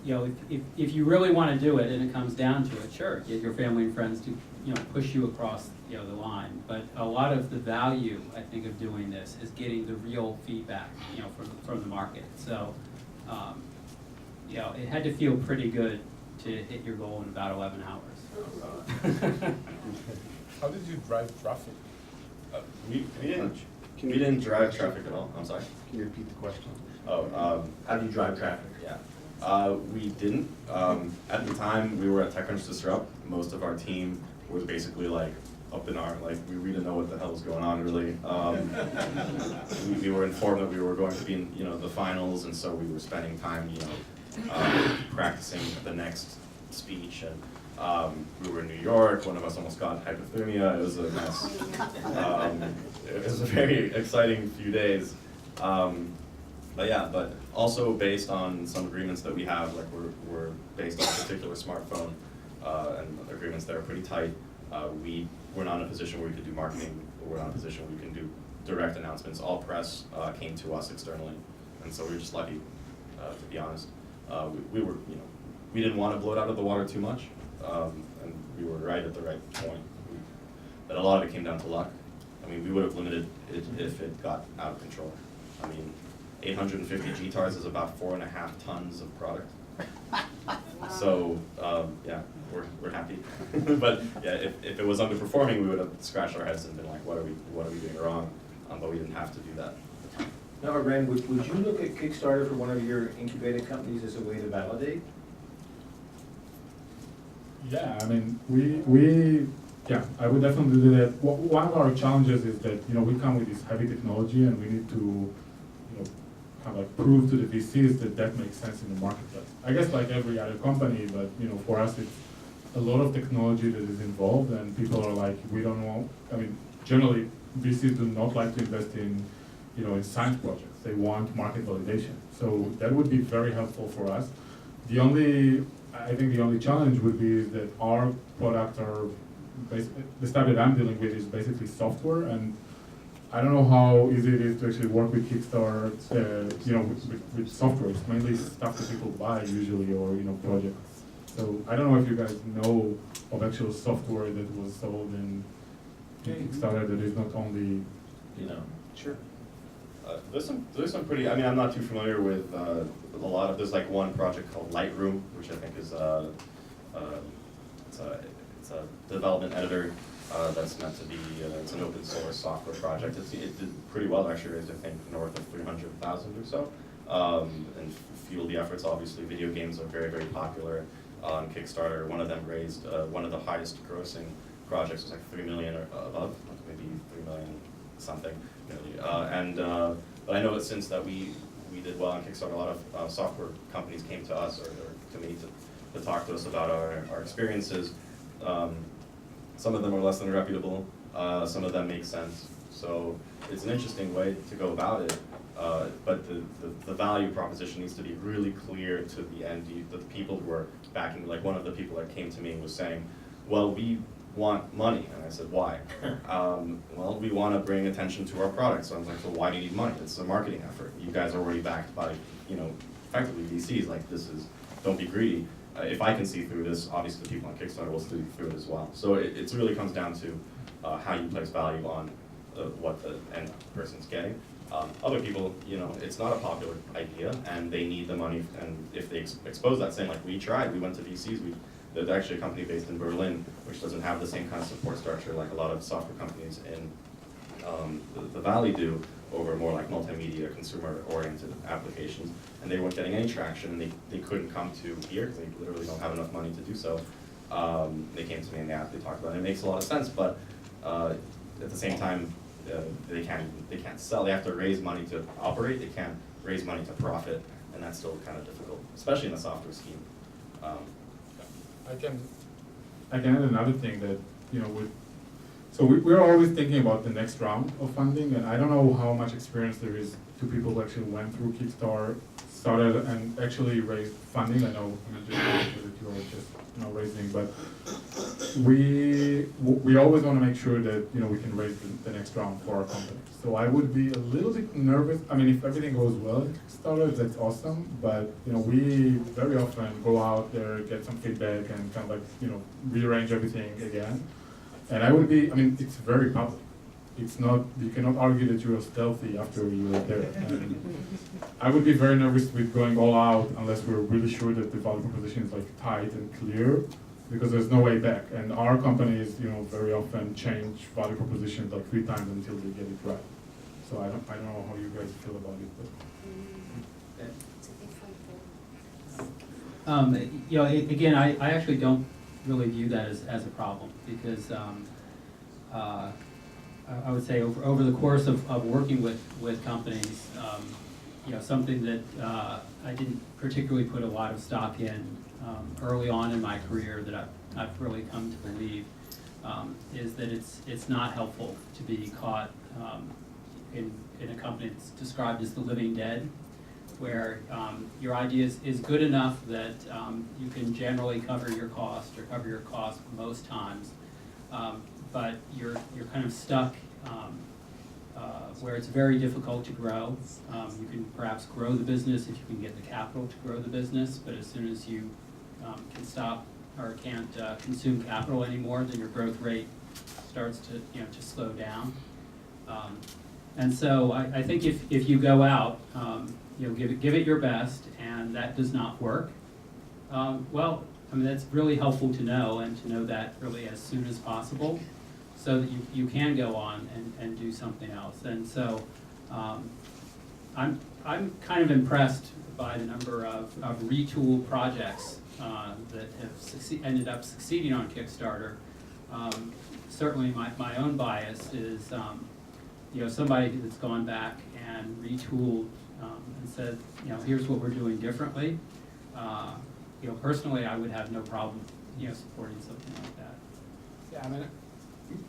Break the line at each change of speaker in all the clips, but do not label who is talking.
you know, if you really want to do it and it comes down to it, sure, get your family and friends to, you know, push you across, you know, the line. But a lot of the value, I think, of doing this is getting the real feedback, you know, from the market. So, you know, it had to feel pretty good to hit your goal in about 11 hours.
How did you drive traffic?
We didn't drive traffic at all. I'm sorry.
Can you repeat the question?
Oh,
How do you drive traffic?
yeah. We didn't. At the time, we were at TechCrunch Disrupt. Most of our team was basically like up in our, like, we didn't know what the hell was going on really. We were informed that we were going to be in, you know, the finals, and so we were spending time, you know, practicing the next speech. And we were in New York. One of us almost got hypothermia. It was a mess. It was a very exciting few days. But yeah, but also based on some agreements that we have, like we're based on a particular smartphone, and agreements that are pretty tight. We're not in a position where we could do marketing, or we're not in a position where we can do direct announcements. All press came to us externally, and so we were just lucky, to be honest. We were, you know, we didn't want to blow it out of the water too much, and we were right at the right point. But a lot of it came down to luck. I mean, we would have limited it if it got out of control. I mean, 850 GTARs is about 4.5 tons of product. So yeah, we're happy. But yeah, if it was underperforming, we would have scratched our heads and been like, what are we doing wrong? But we didn't have to do that.
Now, Ren, would you look at Kickstarter for one of your incubated companies as a way to validate?
Yeah, I mean, yeah, I would definitely do that. One of our challenges is that, you know, we come with this heavy technology and we need to, you know, kind of like prove to the VCs that makes sense in the marketplace. I guess like every other company, but, you know, for us it's a lot of technology that is involved, and people are like, we don't know. I mean, generally VCs do not like to invest in, you know, in science projects. They want market validation. So that would be very helpful for us. I think the only challenge would be that our product are the stuff that I'm dealing with is basically software, and I don't know how easy it is to actually work with Kickstarter, you know, with software. It's mainly stuff that people buy usually, or, you know, projects. So I don't know if you guys know of actual software that was sold in Kickstarter that is not only,
You know.
Sure.
There's some pretty, I mean, I'm not too familiar with a lot of, there's like one project called Lightroom, which I think is it's a development editor that's meant to be, it's an open source software project. It did pretty well, actually raised, I think, north of 300,000 or so, and fueled the efforts. Obviously, video games are very, very popular on Kickstarter. One of them raised one of the highest grossing projects, was like 3 million or above, maybe 3 million something. But I know that since that we did well on Kickstarter, a lot of software companies came to us or to me to talk to us about our experiences. Some of them are less than reputable, some of them make sense. So it's an interesting way to go about it, but the value proposition needs to be really clear to the end, the people who are backing. Like one of the people that came to me was saying, well, we want money. And I said, why? Well, we want to bring attention to our product. So I was like, well, why do you need money? It's a marketing effort. You guys are already backed by, you know, effectively VCs. Like, this is, don't be greedy. If I can see through this, obviously the people on Kickstarter will see through it as well. So it really comes down to how you place value on what the end person's getting. Other people, you know, it's not a popular idea, and they need the money. And if they expose that, saying like, we tried, we went to VCs, there's actually a company based in Berlin which doesn't have the same kind of support structure like a lot of software companies in the Valley do, over more like multimedia, consumer-oriented applications, and they weren't getting any traction, and they couldn't come to here because they literally don't have enough money to do so. They came to me and they talked about it. It makes a lot of sense, but at the same time, they can't sell. They have to raise money to operate. They can't raise money to profit, and that's still kind of difficult, especially in the software scheme.
I can add another thing that, you know, so we're always thinking about the next round of funding, and I don't know how much experience there is to people who actually went through Kickstarter started and actually raised funding. I know you just mentioned that you are just raising, but we always want to make sure that we can raise the next round for our company. So I would be a little bit nervous. I mean, if everything goes well at Kickstarter, that's awesome. But we very often go out there, get some feedback, and kind of like rearrange everything again. And I would be. I mean, it's very public. It's not. You cannot argue that you are stealthy after you are there. And I would be very nervous with going all out unless we're really sure that the value proposition is like tight and clear, because there's no way back. And our companies, very often change value propositions like 3 times until they get it right. So I don't know how you guys feel about it, but.
Again, I actually don't really view that as a problem, because I would say over the course of working with companies, something that I didn't particularly put a lot of stock in early on in my career that I've really come to believe is that it's not helpful to be caught in a company that's described as the living dead, where your idea is good enough that you can generally cover your cost most times, but you're kind of stuck where it's very difficult to grow. You can perhaps grow the business if you can get the capital to grow the business, but as soon as you can stop or can't consume capital anymore, then your growth rate starts to slow down. And so I think if you go out, give it your best, and that does not work, well, I mean, that's really helpful to know, and to know that really as soon as possible, so that you can go on and do something else. And so I'm kind of impressed by the number of retooled projects that have ended up succeeding on Kickstarter. Certainly my own bias is somebody that's gone back and retooled and said, here's what we're doing differently. Personally, I would have no problem supporting something like that.
Yeah, I mean,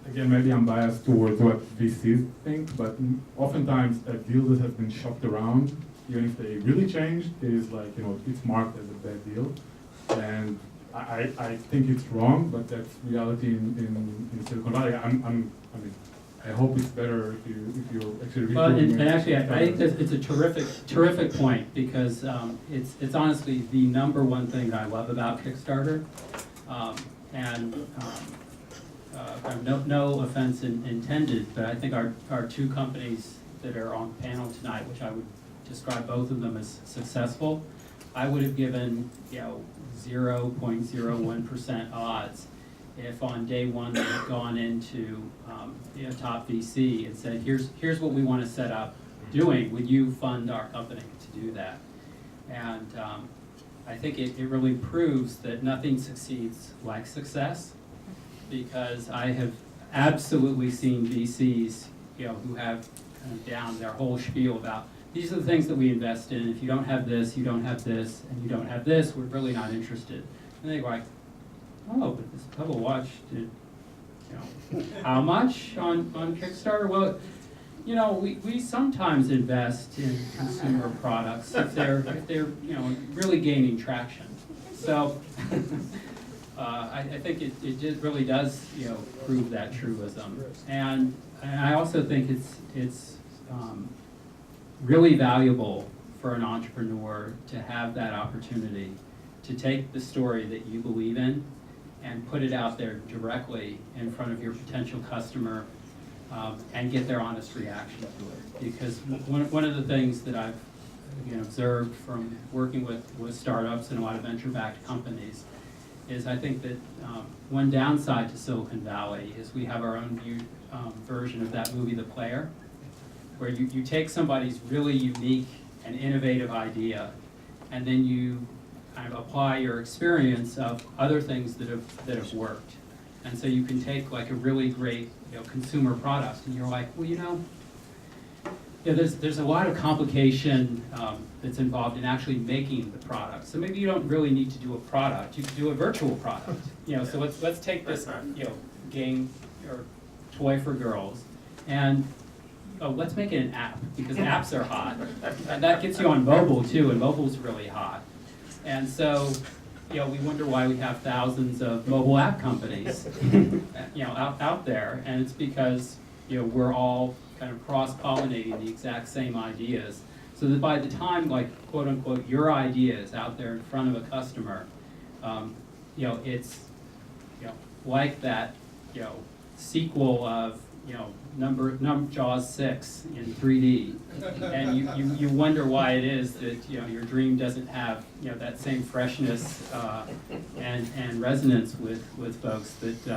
again, maybe I'm biased towards what VCs think, but oftentimes a deal that has been shopped around, even if they really changed, is like, it's marked as a bad deal. And I think it's wrong, but that's reality in Silicon Valley. I hope it's better if you're actually.
Well, and actually, I think it's a terrific point, because it's honestly the number one thing that I love about Kickstarter, no offense intended, but I think our 2 companies that are on the panel tonight, which I would describe both of them as successful, I would have given 0.01% odds if on day one they had gone into top VC and said, here's what we want to set up doing, would you fund our company to do that? And I think it really proves that nothing succeeds like success, because I have absolutely seen VCs who have kind of down their whole spiel about, these are the things that we invest in, if you don't have this, you don't have this, and you don't have this, we're really not interested. And they go like, oh, but this Pebble watch did, how much on Kickstarter? Well, we sometimes invest in consumer products if they're really gaining traction. So I think it just really does prove that truism. And I also think it's really valuable for an entrepreneur to have that opportunity to take the story that you believe in and put it out there directly in front of your potential customer, and get their honest reaction to it. Because one of the things that I've observed from working with startups and a lot of venture-backed companies is, I think that one downside to Silicon Valley is we have our own version of that movie, The Player, where you take somebody's really unique and innovative idea, and then you kind of apply your experience of other things that have worked. And so you can take like a really great consumer product, and you're like, well, there's a lot of complication that's involved in actually making the product. So maybe you don't really need to do a product; you can do a virtual product. So let's take this game or toy for girls, and oh, let's make it an app, because apps are hot. And that gets you on mobile too, and mobile's really hot. And so, we wonder why we have thousands of mobile app companies, out there. And it's because, we're all kind of cross-pollinating the exact same ideas. So that by the time, like, quote unquote, your idea is out there in front of a customer, it's, like that, sequel of, Jaws 6 in 3D. And you wonder why it is that, your dream doesn't have, that same freshness, and resonance with folks that,